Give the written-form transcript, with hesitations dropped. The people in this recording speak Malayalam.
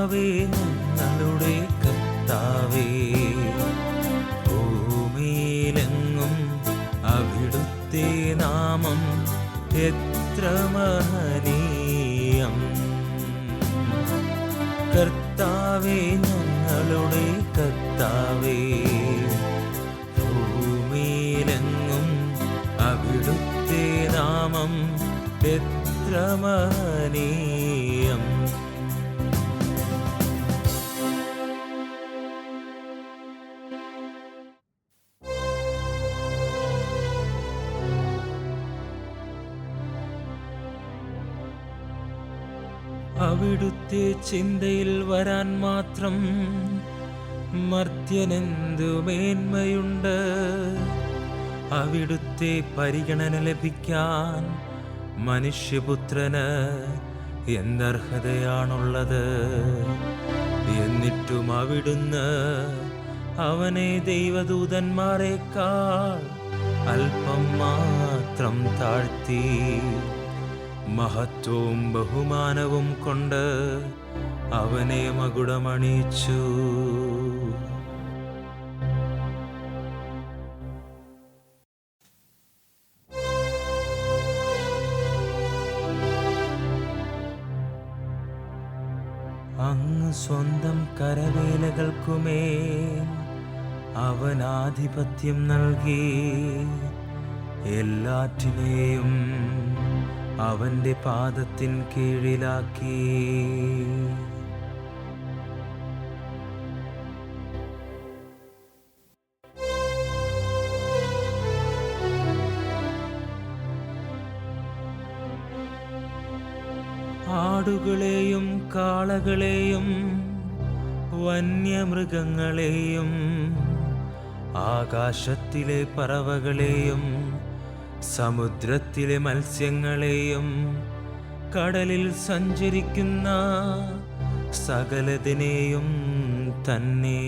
കർത്താവേ, ഞങ്ങളുടെ കർത്താവേ, ഭൂമിയിലെങ്ങും അവിടുത്തെ നാമം എത്ര മഹനീയം. കർത്താവേ, ഞങ്ങളുടെ കർത്താവേ, ഭൂമിയിലെങ്ങും അവിടുത്തെ നാമം എത്ര മഹനീയം. അവിടുത്തെ ചിന്തയിൽ വരാൻ മാത്രം മർത്യനെന്തു മേന്മയുണ്ട്. അവിടുത്തെ പരിഗണന ലഭിക്കാൻ മനുഷ്യപുത്രന് എന്തർഹതയാണുള്ളത്. എന്നിട്ടും അവിടുന്ന് അവനെ ദൈവദൂതന്മാരെക്കാൾ അല്പം മാത്രം താഴ്ത്തി. മഹത്വവും ബഹുമാനവും കൊണ്ട് അവനെ മകുടമണിയിച്ചു. അങ്ങ് സ്വന്തം കരവേലകൾക്കുമേൽ അവൻ ആധിപത്യം നൽകി. എല്ലാറ്റിനെയും അവന്റെ പാദത്തിൻ കീഴിലാക്കി. ആടുകളെയും കാളകളെയും വന്യമൃഗങ്ങളെയും ആകാശത്തിലെ പറവകളെയും സമുദ്രത്തിലെ മത്സ്യങ്ങളെയും കടലിൽ സഞ്ചരിക്കുന്ന സകലതിനെയും തന്നെ